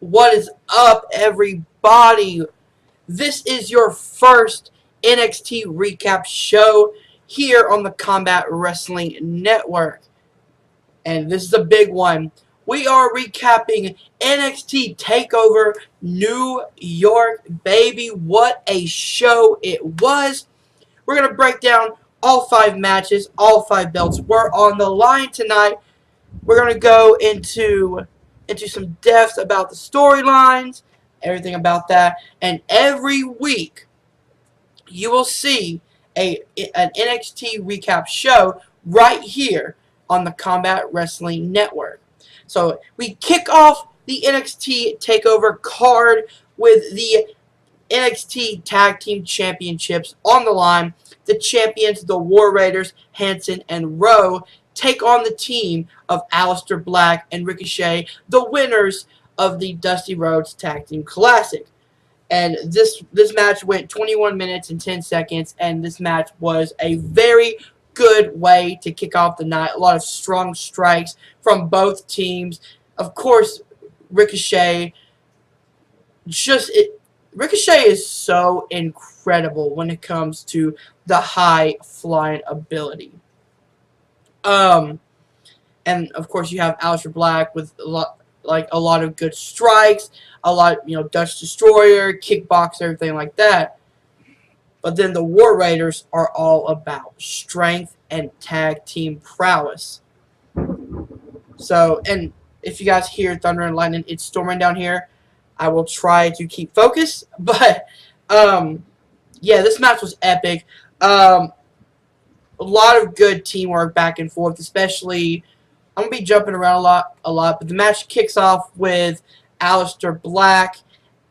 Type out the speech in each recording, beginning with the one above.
What is up, everybody? This is your first NXT recap show here on the Combat Wrestling Network. And this is a big one. We are recapping NXT Takeover New York, baby. What a show it was. We're going to break down all 5 matches. All 5 belts were on the line tonight. We're going to go into some depth about the storylines, everything about that. And every week, you will see an NXT recap show right here on the Combat Wrestling Network. So we kick off the NXT TakeOver card with the NXT Tag Team Championships on the line. The champions, the War Raiders, Hanson and Rowe, take on the team of Aleister Black and Ricochet, the winners of the Dusty Rhodes Tag Team Classic. And this match went 21 minutes and 10 seconds, and this match was a very good way to kick off the night. A lot of strong strikes from both teams. Of course, Ricochet is so incredible when it comes to the high flying ability. And of course you have Aleister Black with a lot of good strikes, a lot, Dutch Destroyer, kickbox, everything like that. But then the War Raiders are all about strength and tag team prowess. So, and if you guys hear thunder and lightning, it's storming down here. I will try to keep focus, but yeah, this match was epic. A lot of good teamwork back and forth, especially, I'm going to be jumping around a lot, but the match kicks off with Aleister Black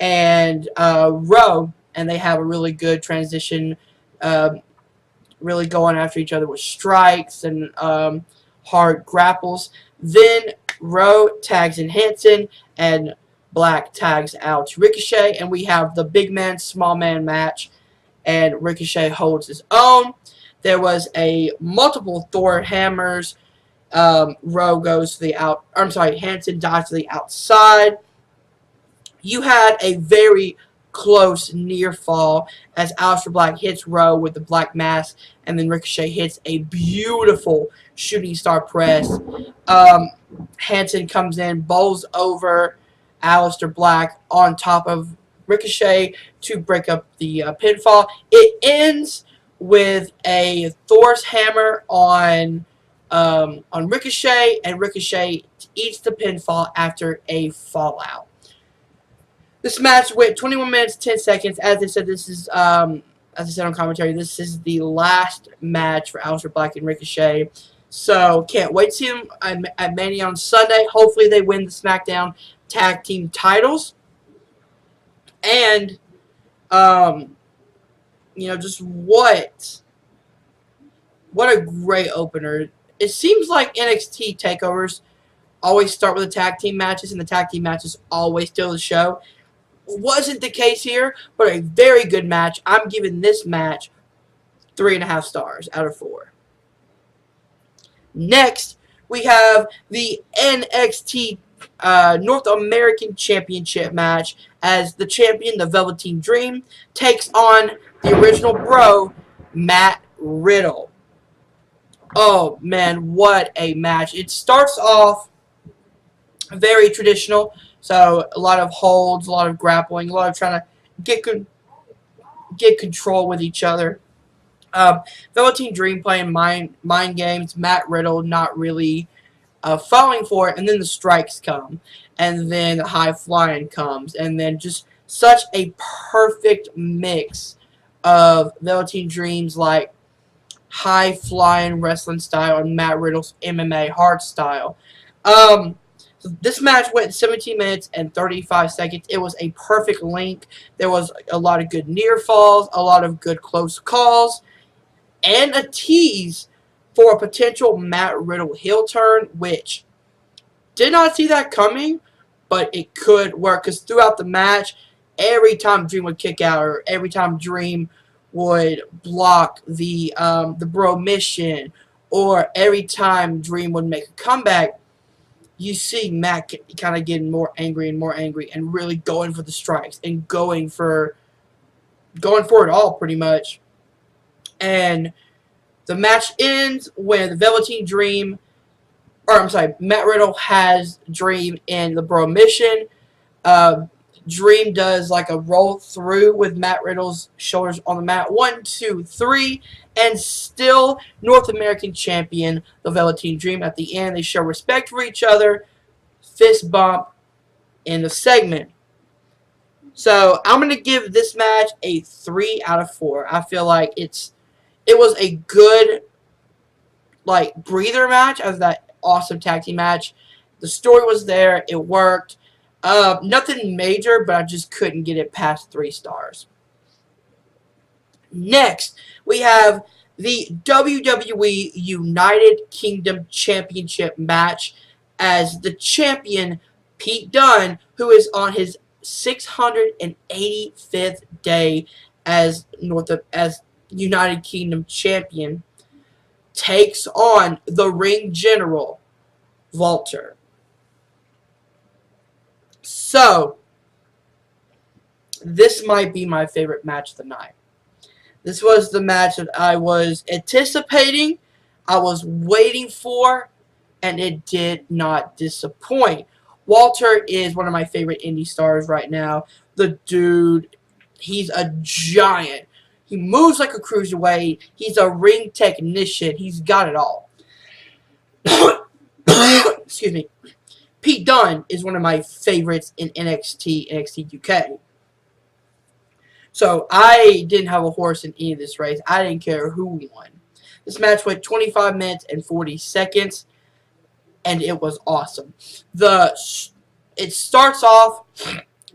and Rowe, and they have a really good transition, really going after each other with strikes and hard grapples. Then Rowe tags in Hanson, and Black tags out Ricochet, and we have the big man, small man match, and Ricochet holds his own. There was a multiple Thor hammers. Rowe goes to the Hanson dives to the outside. You had a very close near fall as Aleister Black hits Rowe with the black mask, and then Ricochet hits a beautiful shooting star press. Hanson comes in, bowls over Aleister Black on top of Ricochet to break up the pinfall. It ends with a Thor's hammer on Ricochet, and Ricochet eats the pinfall after a fallout. This match went 21 minutes 10 seconds. As I said, this is as I said on commentary, this is the last match for Aleister Black and Ricochet. So can't wait to see them at Mania on Sunday. Hopefully they win the SmackDown Tag Team titles. And just what a great opener. It seems like NXT takeovers always start with the tag team matches, and the tag team matches always steal the show. Wasn't the case here, but a very good match. I'm giving this match 3.5 stars out of 4. Next, we have the NXT North American Championship match as the champion, the Velveteen Dream, takes on the original bro, Matt Riddle. Oh, man, what a match. It starts off very traditional, so a lot of holds, a lot of grappling, a lot of trying to get control with each other. Velveteen Dream playing mind games, Matt Riddle not really falling for it, and then the strikes come, and then the high flying comes, and then just such a perfect mix of Velveteen Dream's like high flying wrestling style and Matt Riddle's MMA hard style. So this match went 17 minutes and 35 seconds. It was a perfect length. There was a lot of good near falls, a lot of good close calls, and a tease for a potential Matt Riddle heel turn, which did not see that coming, but it could work because throughout the match, every time Dream would kick out or every time Dream would block the bro mission, or every time Dream would make a comeback, you see Matt kind of getting more angry and really going for the strikes and going for it all pretty much. And the match ends when the Velveteen Dream, or I'm sorry, Matt Riddle has Dream in the Bro Mission. Dream does like a roll through with Matt Riddle's shoulders on the mat. 1, 2, 3, and still North American champion, the Velveteen Dream. At the end, they show respect for each other. Fist bump in the segment. So I'm gonna give this match a 3 out of 4. I feel like it was a good like breather match as that awesome tag team match. The story was there. It worked. Nothing major, but I just couldn't get it past 3 stars. Next, we have the WWE United Kingdom Championship match as the champion, Pete Dunne, who is on his 685th day as United Kingdom champion, takes on the ring general, Walter. So, this might be my favorite match of the night. This was the match that I was anticipating, I was waiting for, and it did not disappoint. Walter is one of my favorite indie stars right now. The dude, he's a giant. He moves like a cruiserweight. He's a ring technician. He's got it all. Excuse me. Pete Dunne is one of my favorites in NXT UK. So I didn't have a horse in any of this race. I didn't care who won. This match went 25 minutes and 40 seconds, and it was awesome. It starts off,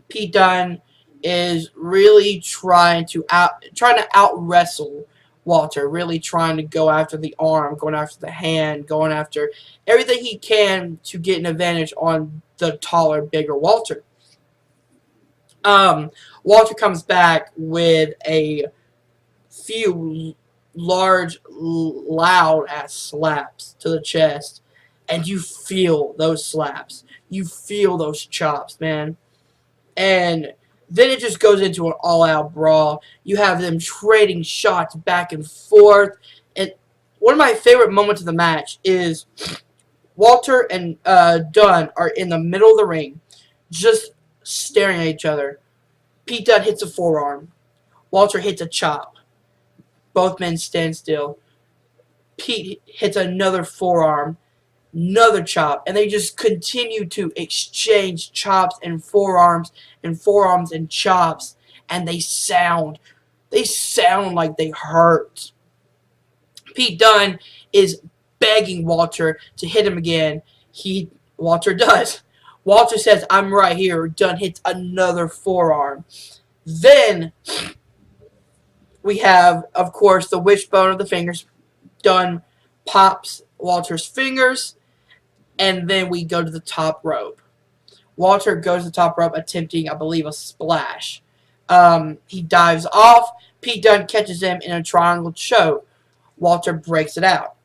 Pete Dunne is really trying to out wrestle Walter, really trying to go after the arm, going after the hand, going after everything he can to get an advantage on the taller, bigger Walter. Walter comes back with a few large, loud-ass slaps to the chest, and you feel those slaps. You feel those chops, man. And then it just goes into an all-out brawl. You have them trading shots back and forth. And one of my favorite moments of the match is Walter and Dunne are in the middle of the ring, just staring at each other. Pete Dunne hits a forearm. Walter hits a chop. Both men stand still. Pete hits another forearm, another chop, and they just continue to exchange chops and forearms and chops, and they sound like they hurt. Pete Dunne is begging Walter to hit him again. Walter does. Walter says, "I'm right here." Dunne hits another forearm. Then we have, of course, the wishbone of the fingers. Dunne pops Walter's fingers, and then we go to the top rope. Walter goes to the top rope attempting, I believe, a splash. He dives off. Pete Dunne catches him in a triangle choke. Walter breaks it out.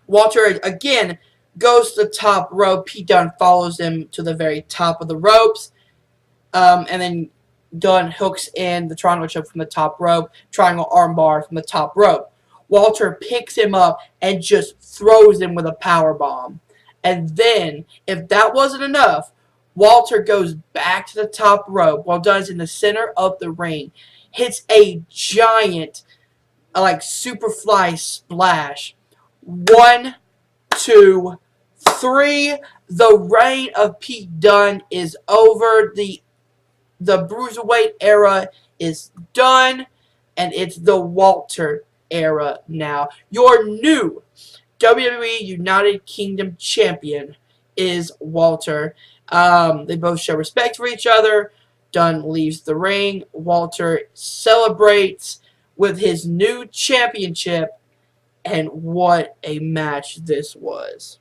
Walter, again, goes to the top rope. Pete Dunne follows him to the very top of the ropes. And then Dunne hooks in the triangle choke from the top rope. Triangle armbar from the top rope. Walter picks him up and just throws him with a power bomb. And then, if that wasn't enough, Walter goes back to the top rope while Dunne's in the center of the ring. Hits a giant, like, superfly splash. 1, 2, 3. The reign of Pete Dunne is over. The Bruiserweight era is done. And it's the Walter era now. Your new WWE United Kingdom champion is Walter. They both show respect for each other. Dunne leaves the ring. Walter celebrates with his new championship. And what a match this was.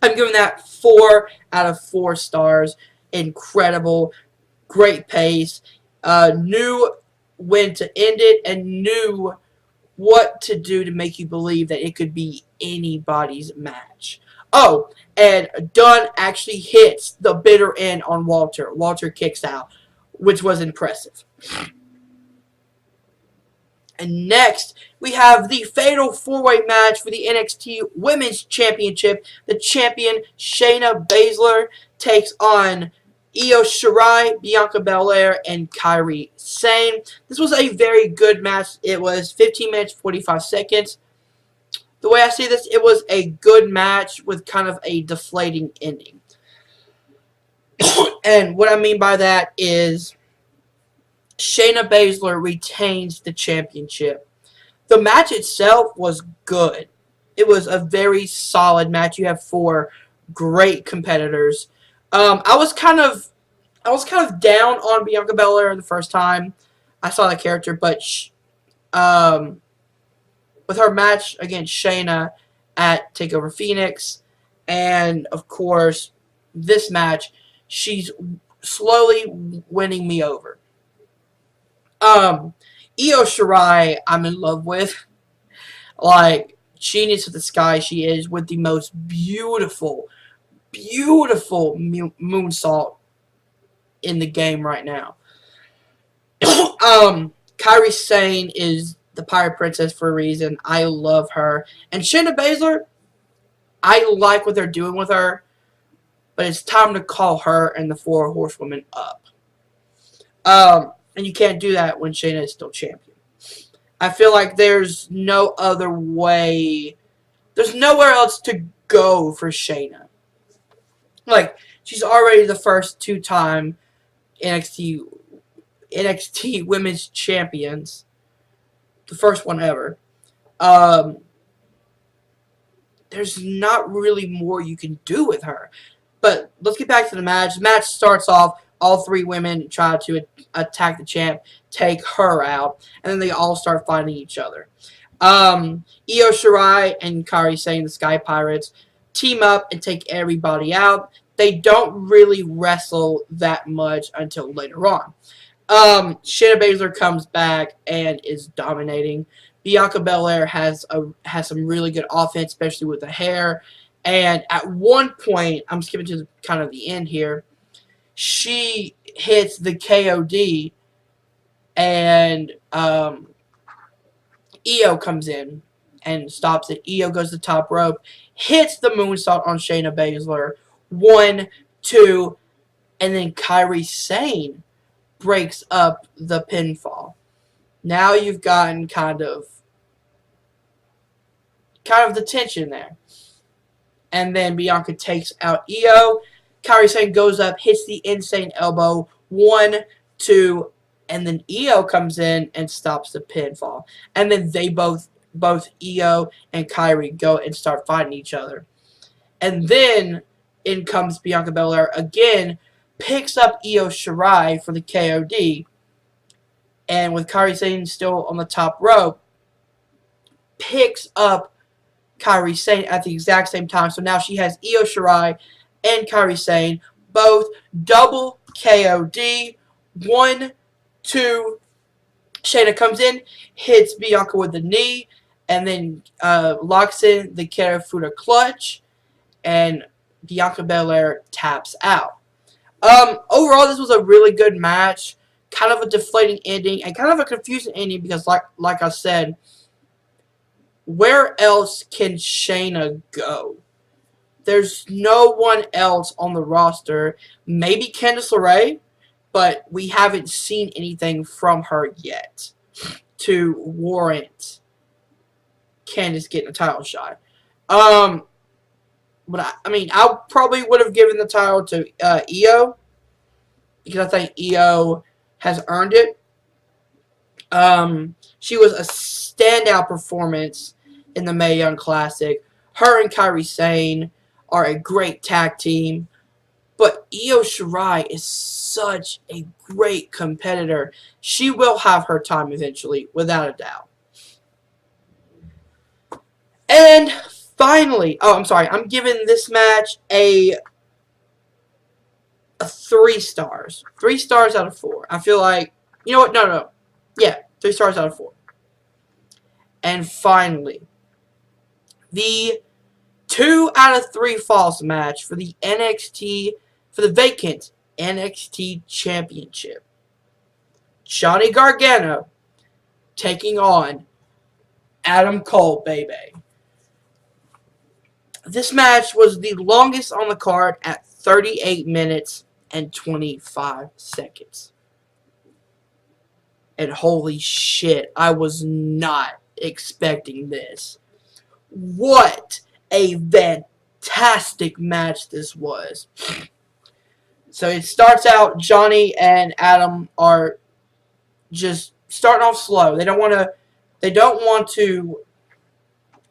I'm giving that 4 out of 4 stars. Incredible. Great pace. Knew when to end it and knew what to do to make you believe that it could be anybody's match. Oh, and Dunn actually hits the bitter end on Walter. Walter kicks out, which was impressive. And next, we have the fatal four-way match for the NXT Women's Championship. The champion, Shayna Baszler, takes on Io Shirai, Bianca Belair, and Kairi Sane. This was a very good match. It was 15 minutes, 45 seconds. The way I see this, it was a good match with kind of a deflating ending. And what I mean by that is Shayna Baszler retains the championship. The match itself was good. It was a very solid match. You have four great competitors. I was kind of down on Bianca Belair the first time I saw the character, but with her match against Shayna at Takeover Phoenix, and of course this match, she's slowly winning me over. Io Shirai, I'm in love with. Like, genius of the sky she is, with the most beautiful moonsault in the game right now. Kairi Sane is the Pirate Princess for a reason. I love her. And Shayna Baszler, I like what they're doing with her, but it's time to call her and the Four Horsewomen up. And you can't do that when Shayna is still champion. I feel like there's no other way. There's nowhere else to go for Shayna. Like, she's already the first two-time NXT Women's Champions. The first one ever. There's not really more you can do with her. But let's get back to the match. The match starts off, all three women try to attack the champ, take her out, and then they all start fighting each other. Io Shirai and Kairi Sane, the Sky Pirates, team up and take everybody out. They don't really wrestle that much until later on. Shayna Baszler comes back and is dominating. Bianca Belair has some really good offense, especially with the hair. And at one point, I'm skipping to kind of the end here, she hits the KOD, and Io comes in and stops it. Io goes to the top rope, hits the moonsault on Shayna Baszler. 1, 2, and then Kairi Sane breaks up the pinfall. Now you've gotten kind of the tension there. And then Bianca takes out Io. Kairi Sane goes up, hits the insane elbow. 1, 2, and then Io comes in and stops the pinfall. And then they both Io and Kairi go and start fighting each other. And then in comes Bianca Belair again, picks up Io Shirai for the KOD. And with Kairi Sane still on the top rope, picks up Kairi Sane at the exact same time. So now she has Io Shirai and Kairi Sane, both double KOD. 1, 2, Shayna comes in, hits Bianca with the knee, and then locks in the Karafuda clutch, and Bianca Belair taps out. Overall, this was a really good match. Kind of a deflating ending, and kind of a confusing ending because, like I said, where else can Shayna go? There's no one else on the roster. Maybe Candice LeRae, but we haven't seen anything from her yet to warrant Candice getting a title shot. But I mean, I probably would have given the title to Io, because I think Io has earned it. She was a standout performance in the Mae Young Classic. Her and Kairi Sane are a great tag team. But Io Shirai is such a great competitor. She will have her time eventually, without a doubt. And finally, I'm giving this match a 3 stars. 3 stars out of 4. I feel like, you know what? No. Yeah, 3 stars out of 4. And finally, the 2 out of 3 falls match for the vacant NXT Championship. Johnny Gargano taking on Adam Cole, baby. This match was the longest on the card at 38 minutes and 25 seconds. And holy shit, I was not expecting this. What a fantastic match this was. So it starts out, Johnny and Adam are just starting off slow. They don't want to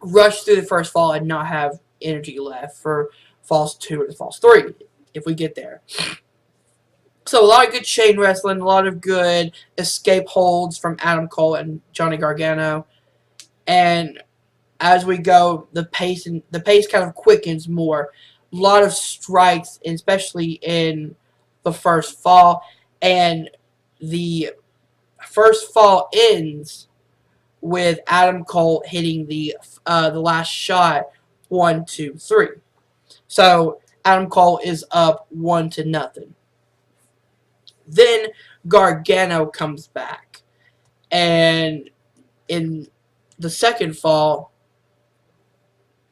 rush through the first fall and not have energy left for falls 2 or falls 3 if we get there. So a lot of good chain wrestling, a lot of good escape holds from Adam Cole and Johnny Gargano. And as we go, the pace kind of quickens more. A lot of strikes, especially in the first fall. And the first fall ends with Adam Cole hitting the last shot, 1, 2, 3. So Adam Cole is up 1-0. Then Gargano comes back, and in the second fall,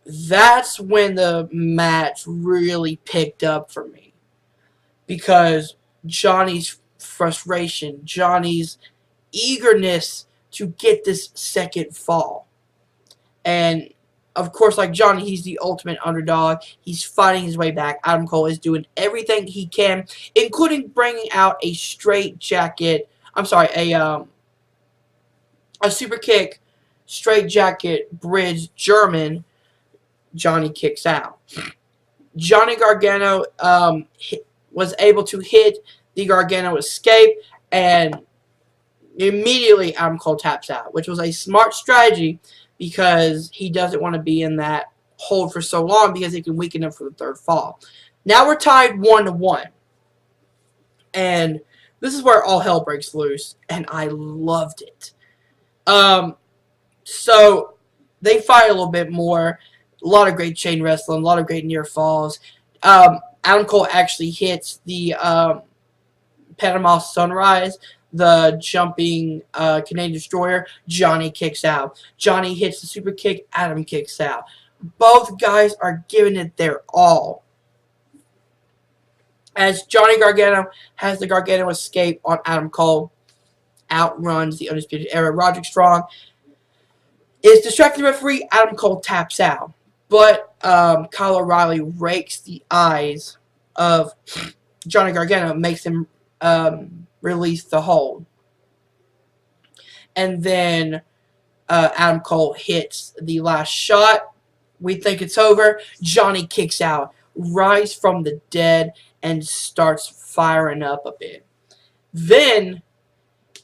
that's when the match really picked up for me, because Johnny's frustration, Johnny's eagerness to get this second fall. And of course, like Johnny, he's the ultimate underdog. He's fighting his way back. Adam Cole is doing everything he can, including bringing out a straight jacket. I'm sorry, a super kick, straight jacket, bridge, German. Johnny kicks out. Johnny Gargano was able to hit the Gargano escape, and immediately Adam Cole taps out, which was a smart strategy because he doesn't want to be in that hold for so long because it can weaken him for the third fall. Now we're tied 1-1. And this is where all hell breaks loose, and I loved it. So they fight a little bit more. A lot of great chain wrestling, a lot of great near falls. Adam Cole actually hits the Panama Sunrise, the jumping Canadian Destroyer. Johnny kicks out. Johnny hits the super kick. Adam kicks out. Both guys are giving it their all. As Johnny Gargano has the Gargano escape on Adam Cole, outruns the Undisputed Era. Roderick Strong is distracting the referee. Adam Cole taps out. But Kyle O'Reilly rakes the eyes of Johnny Gargano, makes him release the hold. And then Adam Cole hits the last shot. We think it's over. Johnny kicks out, rise from the dead, and starts firing up a bit. Then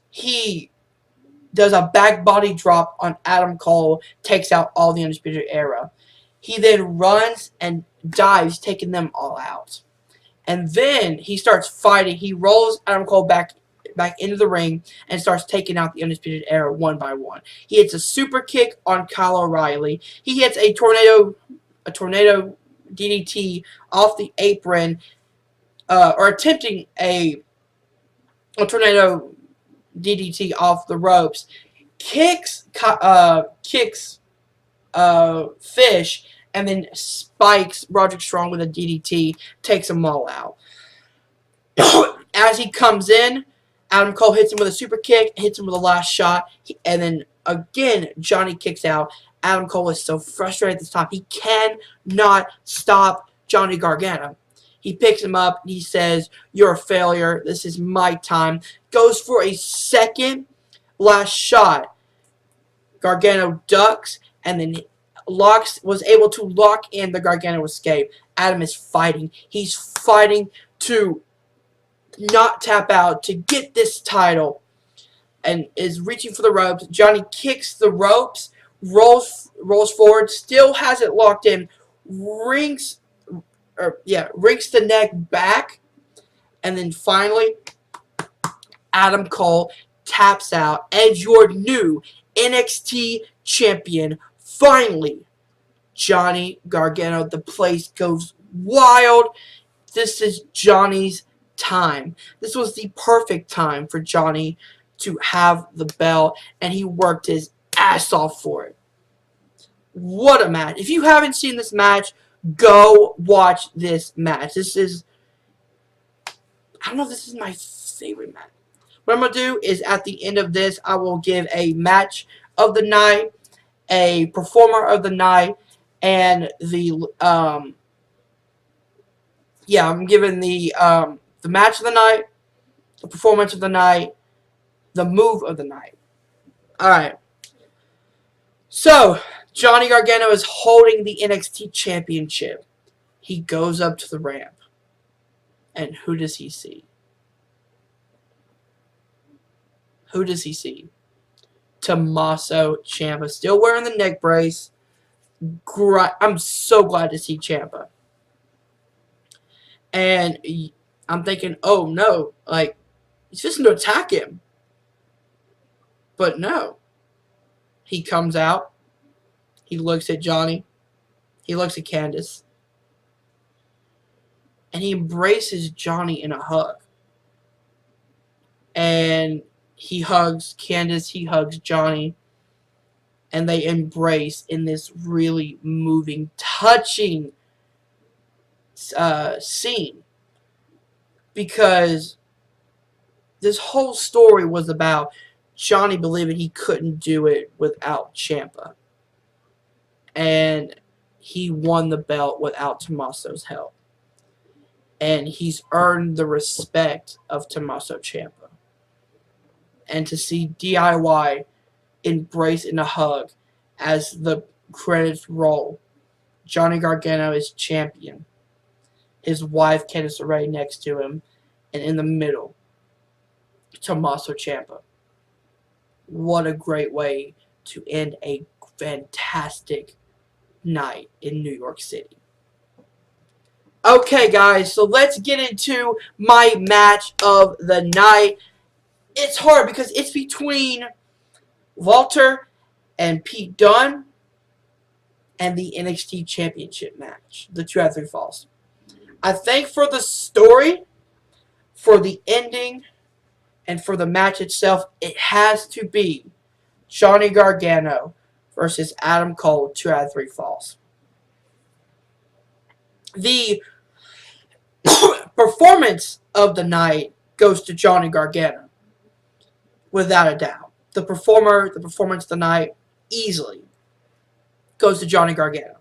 he does a back body drop on Adam Cole, takes out all the Undisputed Era. He then runs and dives, taking them all out. And then he starts fighting. He rolls Adam Cole back into the ring and starts taking out the Undisputed Era one by one. He hits a super kick on Kyle O'Reilly. He hits a tornado DDT off the apron, or attempting a tornado DDT off the ropes. Kicks Fish, and then spikes Roderick Strong with a DDT, takes them all out. As he comes in, Adam Cole hits him with a super kick, hits him with a last shot, and then again, Johnny kicks out. Adam Cole is so frustrated at this time. He cannot stop Johnny Gargano. He picks him up, and he says, "You're a failure. This is my time." Goes for a second last shot. Gargano ducks, and then was able to lock in the Gargano escape. Adam is fighting. He's fighting to not tap out, to get this title, and is reaching for the ropes. Johnny kicks the ropes, rolls forward, still has it locked in, rings the neck back, and then finally Adam Cole taps out as your new NXT champion. Finally, Johnny Gargano. The place goes wild. This is Johnny's time. This was the perfect time for Johnny to have the belt, and he worked his ass off for it. What a match. If you haven't seen this match, go watch this match. This is, I don't know if this is my favorite match. What I'm going to do is at the end of this, I will give a match of the night, a performer of the night, and the, I'm giving the match of the night, the performance of the night, the move of the night. Alright. So, Johnny Gargano is holding the NXT Championship. He goes up to the ramp. And who does he see? Who does he see? Tommaso Ciampa. Still wearing the neck brace. I'm so glad to see Ciampa. And I'm thinking, oh no, like, he's just going to attack him. But no. He comes out. He looks at Johnny. He looks at Candice. And he embraces Johnny in a hug. And he hugs Candice. He hugs Johnny. And they embrace in this really moving, touching scene. Because this whole story was about Johnny believing he couldn't do it without Ciampa. And he won the belt without Tommaso's help. And he's earned the respect of Tommaso Ciampa. And to see DIY embrace in a hug as the credits roll, Johnny Gargano is champion. His wife, Candice LeRae, next to him. And in the middle, Tommaso Ciampa. What a great way to end a fantastic night in New York City. Okay, guys, so let's get into my match of the night. It's hard because it's between Walter and Pete Dunne and the NXT Championship match, the 2 out of 3 falls. I think for the story, for the ending, and for the match itself, it has to be Johnny Gargano versus Adam Cole, 2 out of 3 falls. The performance of the night goes to Johnny Gargano, without a doubt. The performance of the night, easily goes to Johnny Gargano.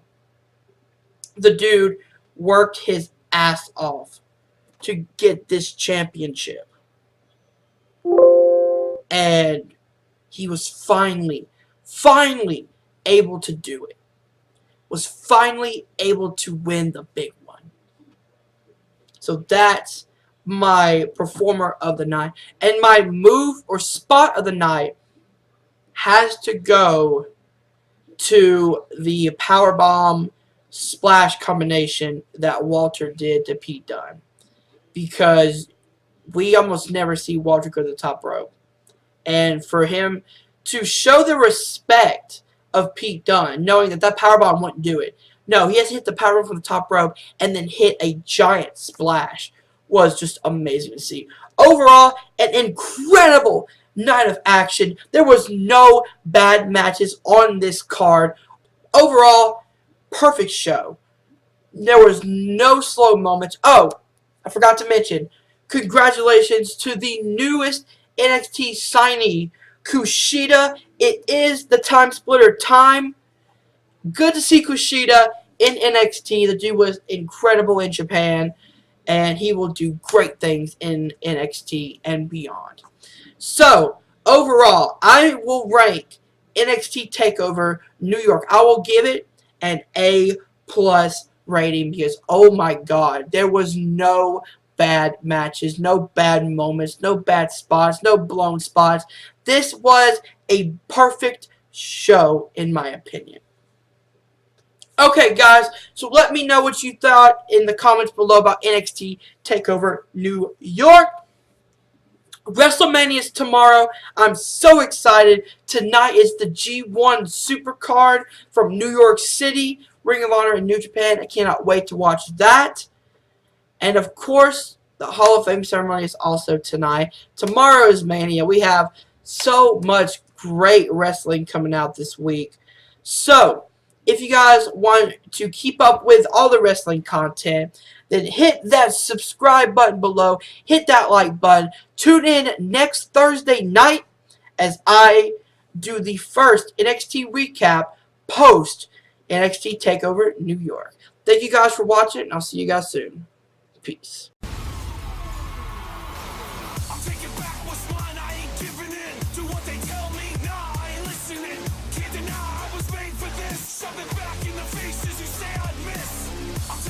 The dude worked his ass off to get this championship. And he was finally able to do it. Was finally able to win the big one. So that's my performer of the night. And my move or spot of the night has to go to the powerbomb splash combination that Walter did to Pete Dunne. Because we almost never see Walter go to the top rope. And for him to show the respect of Pete Dunne, knowing that powerbomb wouldn't do it. No, he has to hit the powerbomb from the top rope and then hit a giant splash. Was just amazing to see. Overall, an incredible night of action. There was no bad matches on this card. Overall, perfect show. There was no slow moments. Oh, I forgot to mention, congratulations to the newest NXT signee, Kushida. It is the time splitter time. Good to see Kushida in NXT. The dude was incredible in Japan, and he will do great things in NXT and beyond. So, overall, I will rank NXT TakeOver New York. I will give it an A+ rating because, oh my god, there was no bad matches, no bad moments, no bad spots, no blown spots. This was a perfect show, in my opinion. Okay, guys, so let me know what you thought in the comments below about NXT TakeOver New York. WrestleMania is tomorrow. I'm so excited. Tonight is the G1 Supercard from New York City. Ring of Honor in New Japan. I cannot wait to watch that. And of course, the Hall of Fame ceremony is also tonight. Tomorrow is Mania. We have so much great wrestling coming out this week. So, if you guys want to keep up with all the wrestling content, then hit that subscribe button below. Hit that like button. Tune in next Thursday night as I do the first NXT recap post NXT Takeover New York. Thank you guys for watching, and I'll see you guys soon. Peace.